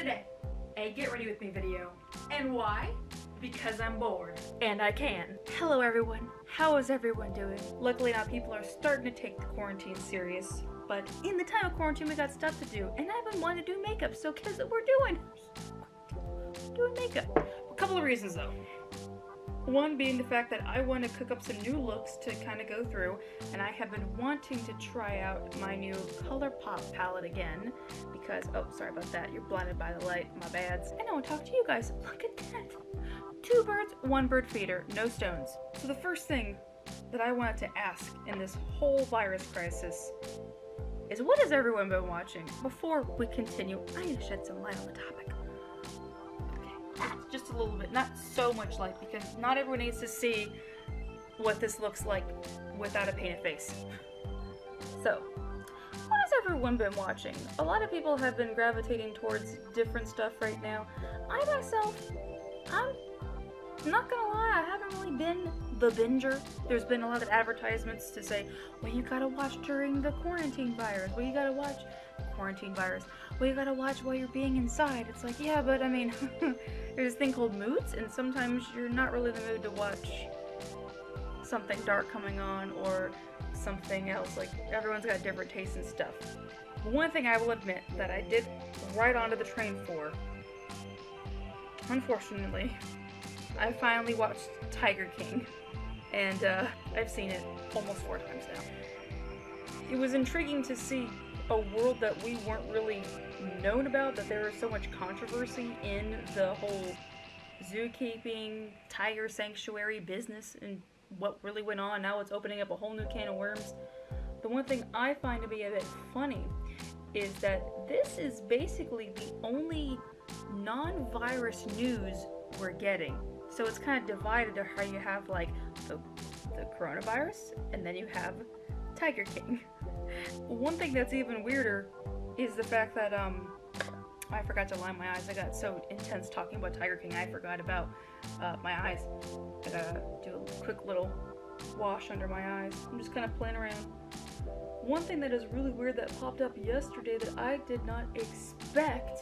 today a get ready with me video. And why? Because I'm bored. And I can. Hello everyone. How is everyone doing? Luckily now people are starting to take the quarantine serious. But in the time of quarantine we got stuff to do. And I've been wanting to do makeup, so guess what we're doing? Doing makeup. A couple of reasons though. One being the fact that I want to cook up some new looks to kind of go through, and I have been wanting to try out my new ColourPop palette again because, oh, sorry about that, you're blinded by the light, my bads. And I want to talk to you guys. Look at that. 2 birds, 1 bird feeder, no stones. So the first thing that I wanted to ask in this whole virus crisis is, what has everyone been watching? Before we continue, I need to shed some light on the topic. Just a little bit, not so much light, because not everyone needs to see what this looks like without a painted face. So, what has everyone been watching? A lot of people have been gravitating towards different stuff right now. I myself, I'm not gonna lie, I haven't really been the binger. There's been a lot of advertisements to say, well, you gotta watch during the quarantine virus, well, you gotta watch quarantine virus, well, you gotta watch while you're being inside. It's like, yeah, but I mean, there's this thing called moods, and sometimes you're not really in the mood to watch something dark coming on or something else. Like, everyone's got different tastes and stuff. But one thing I will admit that I did right onto the train for, unfortunately, I finally watched Tiger King, and I've seen it almost 4 times now. It was intriguing to see a world that we weren't really known about, that there was so much controversy in the whole zookeeping, tiger sanctuary business and what really went on. Now it's opening up a whole new can of worms. The one thing I find to be a bit funny is that this is basically the only non-virus news we're getting. So it's kind of divided to how you have like the coronavirus and then you have Tiger King. One thing that's even weirder is the fact that I forgot to line my eyes. I got so intense talking about Tiger King I forgot about my eyes. I gotta do a quick little wash under my eyes. I'm just kind of playing around. One thing that is really weird that popped up yesterday that I did not expect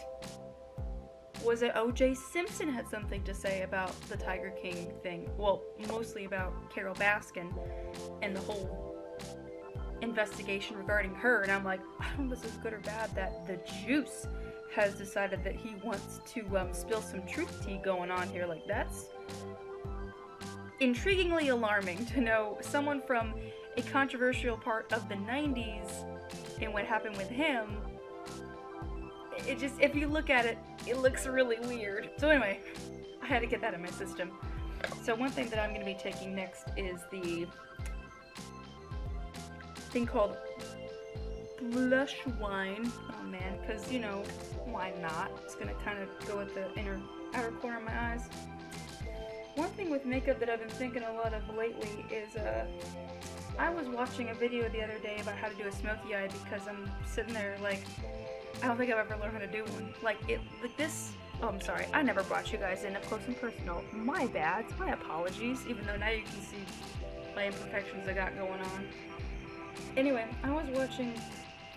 was that O.J. Simpson had something to say about the Tiger King thing. Well, mostly about Carol Baskin and the whole investigation regarding her. And I'm like, I don't know if this is good or bad that the Juice has decided that he wants to spill some truth tea going on here. Like, that's intriguingly alarming to know someone from a controversial part of the 90s and what happened with him. It just, if you look at it, it looks really weird. So anyway, I had to get that in my system. So one thing that I'm going to be taking next is the thing called blush wine. Oh man, because, you know, why not? It's going to kind of go with the outer corner of my eyes. One thing with makeup that I've been thinking a lot of lately is, I was watching a video the other day about how to do a smoky eye because I'm sitting there like, I don't think I've ever learned how to do one. Like this, oh, I'm sorry, I never brought you guys in up close and personal. My bad, my apologies, even though now you can see my imperfections I got going on. Anyway, I was watching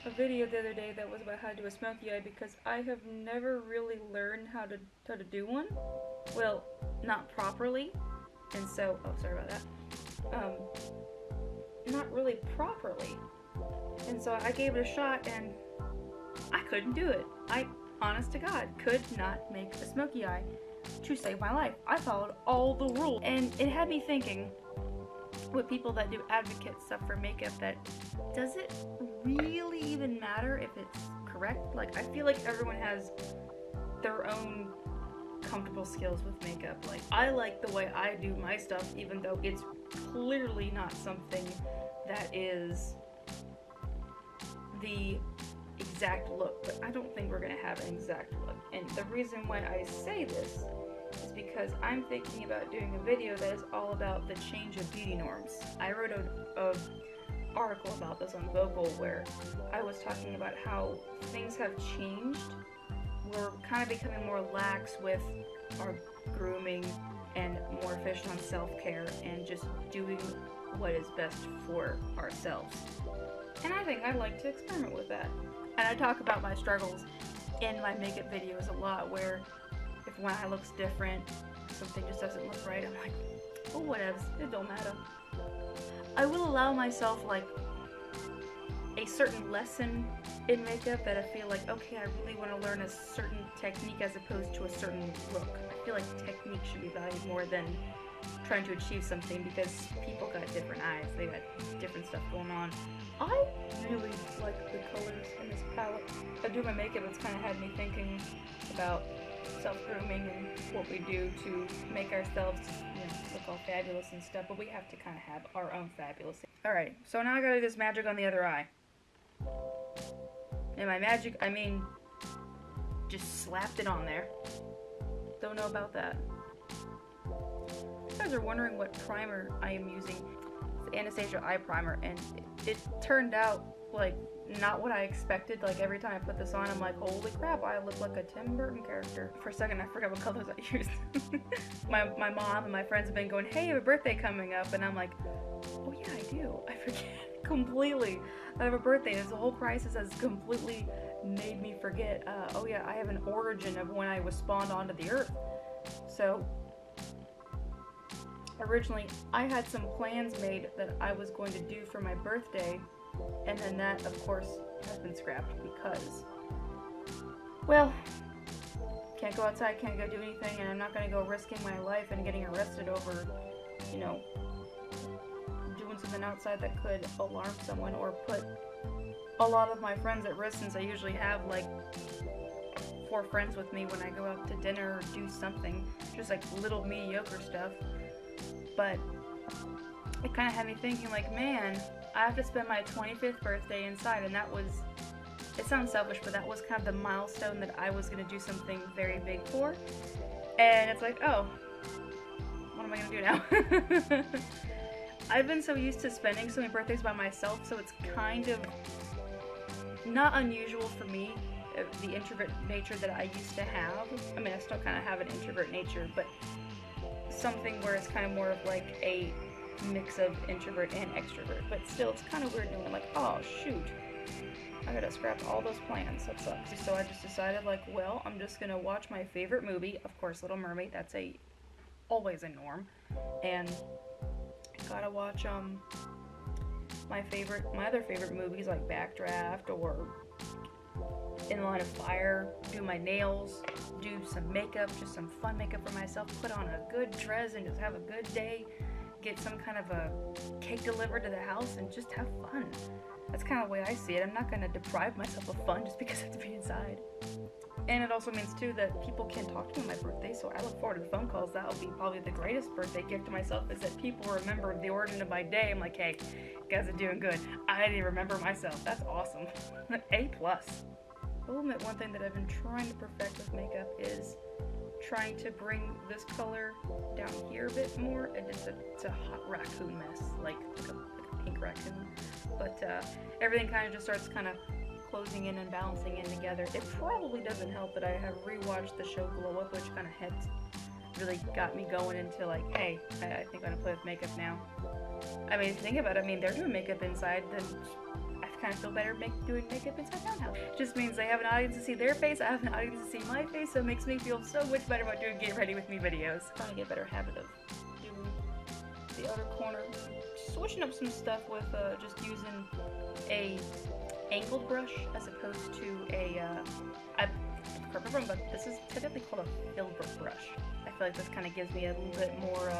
a video the other day that was about how to do a smoky eye because I have never really learned how to do one. Well, not properly, and so, oh, sorry about that. Not really properly. And so I gave it a shot and I couldn't do it. I, honest to God, could not make a smoky eye to save my life. I followed all the rules. And it had me thinking, with people that do advocate stuff for makeup, that does it really even matter if it's correct? Like, I feel like everyone has their own comfortable skills with makeup. Like, I like the way I do my stuff, even though it's clearly not something that is the exact look, but I don't think we're gonna have an exact look. And the reason why I say this is because I'm thinking about doing a video that is all about the change of beauty norms. I wrote a article about this on Vocal where I was talking about how things have changed. We're kind of becoming more lax with our grooming and more efficient on self-care and just doing what is best for ourselves. And I think I'd like to experiment with that. And I talk about my struggles in my makeup videos a lot, where if one eye looks different, something just doesn't look right, I'm like, oh, whatever, it don't matter. I will allow myself like a certain lesson in makeup that I feel like, okay, I really want to learn a certain technique as opposed to a certain look. I feel like technique should be valued more than trying to achieve something, because people got different eyes, they got different stuff going on. I really like the colors in this palette. I do my makeup, it's kind of had me thinking about self-grooming and what we do to make ourselves, you know, look all fabulous and stuff, but we have to kind of have our own fabulous. Alright, so now I gotta do this magic on the other eye. And by magic, I mean just slapped it on there. Don't know about that. If you guys are wondering what primer I am using, it's the Anastasia eye primer, and it turned out like not what I expected. Like every time I put this on, I'm like, holy crap, I look like a Tim Burton character. For a second, I forgot what colors I used. my mom and my friends have been going, hey, you have a birthday coming up, and I'm like, oh yeah, I do. I forget completely. I have a birthday. This whole crisis has completely made me forget. Oh yeah, I have an origin of when I was spawned onto the earth. So originally, I had some plans made that I was going to do for my birthday, and then that, of course, has been scrapped because, well, can't go outside, can't go do anything, and I'm not going to go risking my life and getting arrested over, you know, doing something outside that could alarm someone or put a lot of my friends at risk, since I usually have, like, 4 friends with me when I go out to dinner or do something, just like little mediocre stuff. But it kind of had me thinking, like, man, I have to spend my 25th birthday inside, and that was, it sounds selfish, but that was kind of the milestone that I was going to do something very big for. And it's like, oh, what am I going to do now? I've been so used to spending so many birthdays by myself, so it's kind of not unusual for me, the introvert nature that I used to have. I mean, I still kind of have an introvert nature, but something where it's kind of more of like a mix of introvert and extrovert, but still it's kind of weird knowing like, oh shoot, I gotta scrap all those plans, that sucks. So I just decided like, well, I'm just gonna watch my favorite movie, of course Little Mermaid, that's always a norm, and gotta watch my other favorite movies like Backdraft or In the Line of Fire, do my nails, do some makeup, just some fun makeup for myself, put on a good dress and just have a good day, get some kind of a cake delivered to the house and just have fun. That's kind of the way I see it. I'm not going to deprive myself of fun just because I have to be inside. And it also means too that people can't talk to me on my birthday, so I look forward to the phone calls. That'll be probably the greatest birthday gift to myself, is that people remember the origin of my day. I'm like, hey, you guys are doing good. I didn't remember myself. That's awesome. A+. I'll admit one thing that I've been trying to perfect with makeup is trying to bring this color down here a bit more. And it's a hot raccoon mess, like a pink raccoon. But everything kind of just starts kind of closing in and balancing in together. It probably doesn't help that I have rewatched the show Glow Up, which kind of had really got me going into like, hey, I think I'm gonna play with makeup now. I mean, think about it. I mean, they're doing makeup inside, then I kind of feel better doing makeup inside my house. It just means they have an audience to see their face, I have an audience to see my face, so it makes me feel so much better about doing Get Ready With Me videos. I'm trying to get a better habit of doing the outer corner. Switching up some stuff with just using a angled brush as opposed to a, I can't remember, but this is typically called a filbert brush. I feel like this kind of gives me a little bit more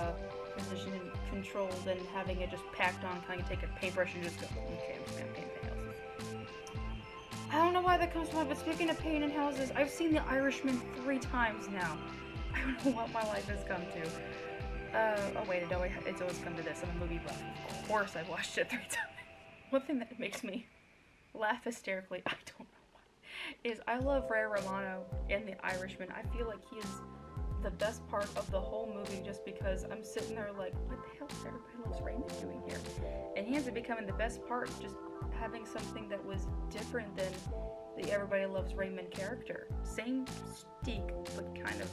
precision and control than having it just packed on. Kind of take a paintbrush and just go, okay, I'm just gonna paint the houses. I don't know why that comes to mind, but speaking of painting houses, I've seen The Irishman 3 times now. I don't know what my life has come to. Oh wait, it's always come to this. I'm a movie buff. Of course I've watched it 3 times. One thing that makes me laugh hysterically, I don't know why, is I love Ray Romano in The Irishman. I feel like he is the best part of the whole movie, just because I'm sitting there like, what the hell is Everybody Loves Raymond doing here? And he ends up becoming the best part, just having something that was different than the Everybody Loves Raymond character. Same mystique, but kind of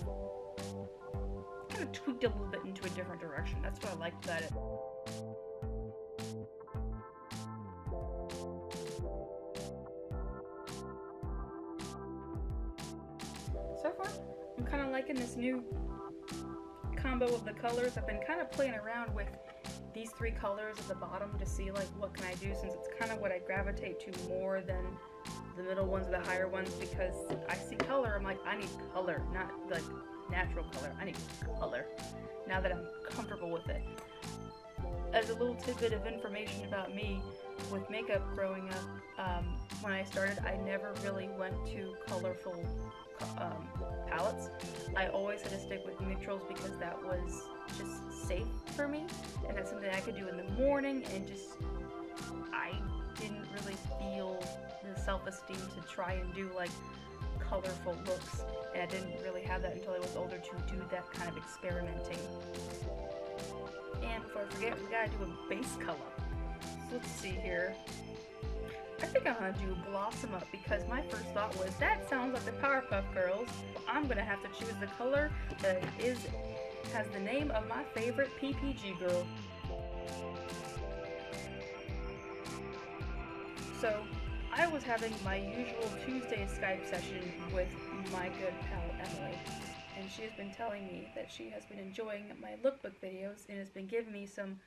tweaked a little bit into a different direction. That's what I liked about it. so far, I'm kind of liking this new combo of the colors. I've been kind of playing around with these 3 colors at the bottom to see like what can I do, since it's kind of what I gravitate to more than the middle ones or the higher ones, because I see color, I'm like, I need color, not like natural color, I need color, now that I'm comfortable with it. As a little tidbit of information about me with makeup growing up, when I started, I never really went to colorful palettes. I always had to stick with neutrals because that was just safe for me, and that's something I could do in the morning, and just I didn't really feel the self-esteem to try and do like colorful looks, and I didn't really have that until I was older to do that kind of experimenting. And before I forget, we gotta do a base color. So let's see here. I think I'm gonna do Blossom Up because my first thought was that sounds like the Powerpuff Girls. But I'm gonna have to choose the color that has the name of my favorite PPG girl. So I was having my usual Tuesday Skype session with my good pal Emily, and she has been telling me that she has been enjoying my lookbook videos and has been giving me some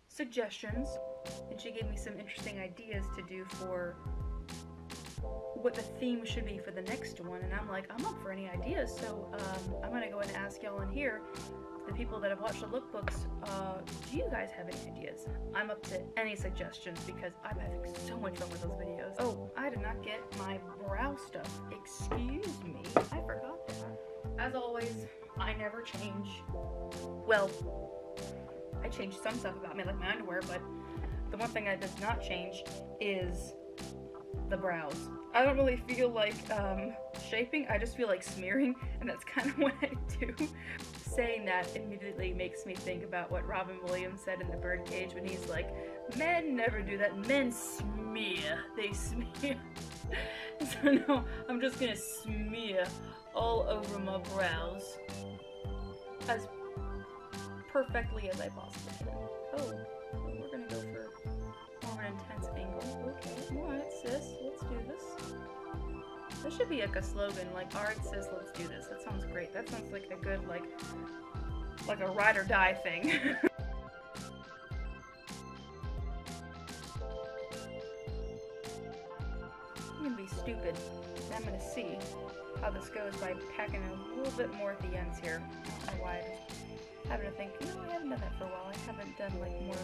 suggestions, and she gave me some interesting ideas to do for what the theme should be for the next one, and I'm like, I'm up for any ideas, so I'm gonna go and ask y'all in here, the people that have watched the lookbooks, do you guys have any ideas? I'm up to any suggestions because I'm having so much fun with those videos. Oh, I did not get my brow stuff. Excuse me, I forgot that. As always, I never change. Well, I change some stuff about me, like my underwear, but the one thing that does not change is the brows. I don't really feel like shaping, I just feel like smearing, and that's kind of what I do. Saying that immediately makes me think about what Robin Williams said in The Birdcage when he's like, men never do that, men smear, they smear. So no, I'm just gonna smear all over my brows as perfectly as I possibly can. Oh, we're gonna go for more of an intense angle. Okay, alright sis, let's do this. This should be like a slogan, like, alright sis, let's do this. That sounds great. That sounds like a good, like a ride or die thing. I'm gonna be stupid. I'm gonna see how this goes by packing a little bit more at the ends here. I don't know why I just having to think, no, I haven't done that for a while. I haven't done like more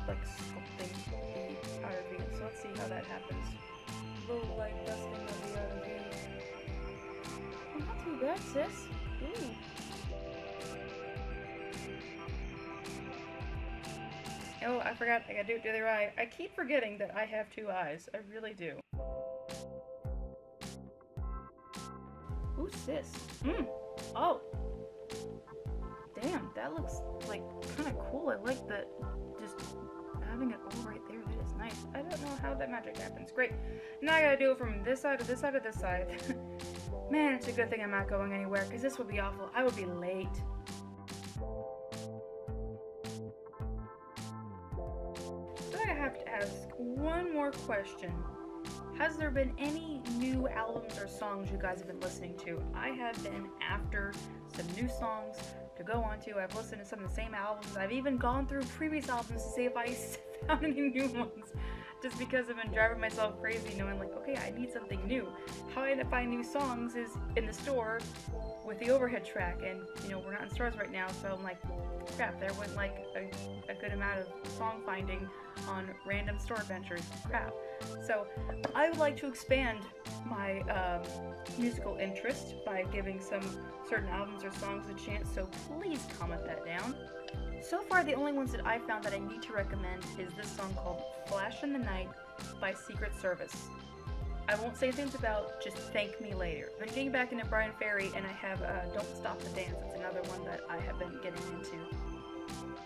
like sculpting the outer V. So let's see how that happens. Little like dusting of the outer V. Oh, not too bad, sis. Ooh. Oh, I forgot. I gotta do it to the other eye. I keep forgetting that I have 2 eyes. I really do. Ooh, sis. Oh. Damn, that looks like kind of cool. I like that. Just having it all right there. That is nice. I don't know how that magic happens. Great. Now I gotta do it from this side to this side to this side. Man, it's a good thing I'm not going anywhere, because this would be awful. I would be late. So I have to ask one more question. Has there been any new albums or songs you guys have been listening to? I have been after some new songs to go on to. I've listened to some of the same albums. I've even gone through previous albums to see if I found any new ones. Just because I've been driving myself crazy knowing like, okay, I need something new. How I end up finding new songs is in the store with the overhead track, and you know, we're not in stores right now, so I'm like, crap, there went like a good amount of song finding on random store adventures. Crap. So I would like to expand my musical interest by giving some certain albums or songs a chance, so please comment that down. So far, the only ones that I found that I need to recommend is this song called Flash in the Night by Secret Service. I won't say things about, just thank me later. I've been getting back into Brian Ferry, and I have Don't Stop the Dance. It's another one that I have been getting into.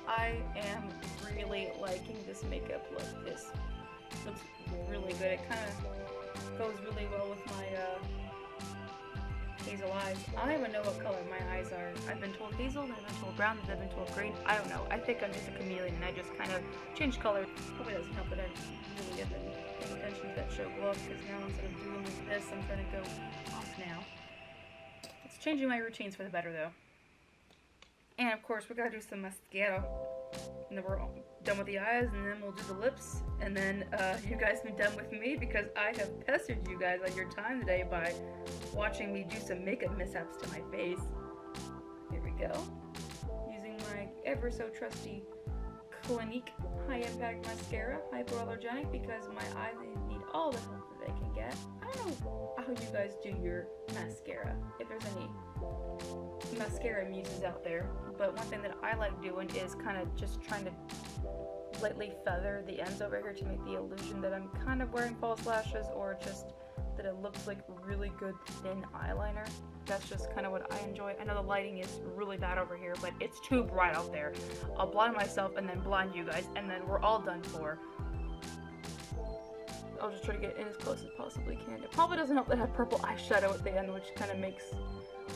I am really liking this makeup look. This looks really good. It kind of goes really well with my hazel eyes. I don't even know what color my eyes are. I've been told hazel, then I've been told brown, then I've been told green. I don't know. I think I'm just a chameleon, and I just kind of change color. Probably doesn't help that I really have been paying attention to that show glove, because now instead of doing this, I'm trying to go off now. It's changing my routines for the better, though. And of course, we gotta do some mascara. And then we're done with the eyes, and then we'll do the lips. And then you guys be done with me, because I have pestered you guys on your time today by watching me do some makeup mishaps to my face. Here we go. Using my ever so trusty Cliniqe high impact mascara, hypoallergenic, because my eyes need all the help that they can get. I don't know how you guys do your mascara, if there's any mascara muses out there, but one thing that I like doing is kind of just trying to lightly feather the ends over here to make the illusion that I'm kind of wearing false lashes, or just that it looks like really good thin eyeliner. That's just kind of what I enjoy. I know the lighting is really bad over here, but it's too bright out there. I'll blind myself and then blind you guys, and then we're all done for. I'll just try to get in as close as possibly can. It probably doesn't help that I have purple eyeshadow at the end, which kind of makes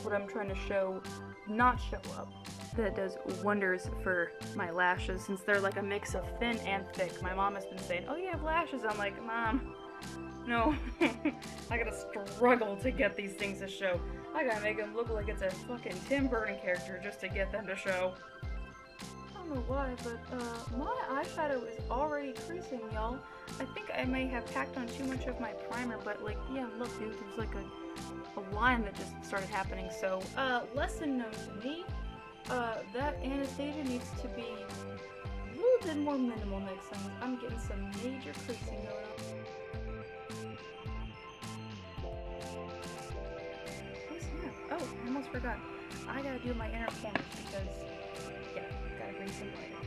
what I'm trying to show not show up. That does wonders for my lashes, since they're like a mix of thin and thick. My mom has been saying, oh, you have lashes. I'm like, Mom, no. I gotta struggle to get these things to show. I gotta make them look like it's a fucking Tim Burton character just to get them to show. I don't know why, but my eyeshadow is already creasing, y'all. I think I may have packed on too much of my primer, but like, yeah, look, dude, there's like a line that just started happening. So, lesson known to me, that Anastasia needs to be a little bit more minimal next time. I'm getting some major creasing going on. Oh, I almost forgot. I gotta do my inner corners because, yeah, gotta bring some light on.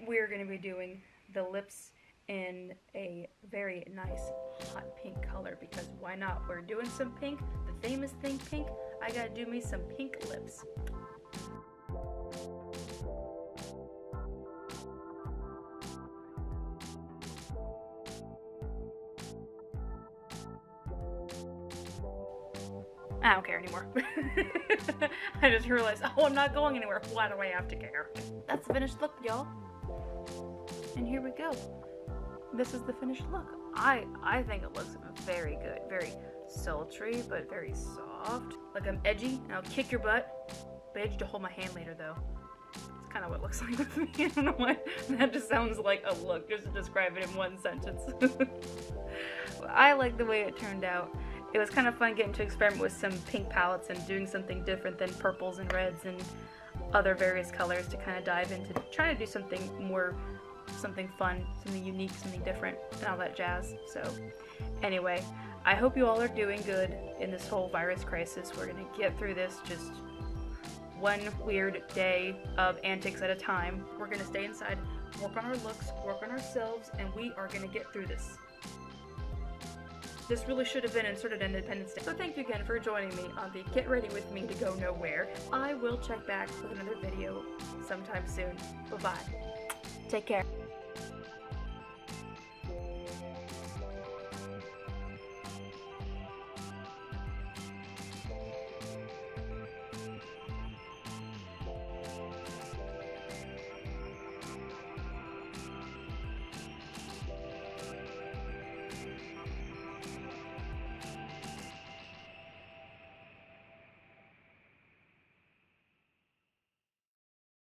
We're gonna be doing the lips in a very nice hot pink color, because why not? We're doing some pink, the famous thing pink. I gotta do me some pink lips. I don't care anymore. I just realized, oh, I'm not going anywhere. Why do I have to care? That's the finished look, y'all. And here we go. This is the finished look. I think it looks very good. Very sultry, but very soft. Like I'm edgy, and I'll kick your butt. But edgy to hold my hand later, though. It's kind of what it looks like with me. I don't know why. That just sounds like a look, just to describe it in one sentence. I like the way it turned out. It was kind of fun getting to experiment with some pink palettes and doing something different than purples and reds and other various colors to kind of dive into trying to do something more, something fun, something unique, something different, and all that jazz. So anyway, I hope you all are doing good in this whole virus crisis. We're gonna get through this just one weird day of antics at a time. We're gonna stay inside, work on our looks, work on ourselves, and we are gonna get through this. This really should have been inserted in Independence Day. So thank you again for joining me on the Get Ready With Me to Go Nowhere. I will check back with another video sometime soon. Bye-bye. Take care.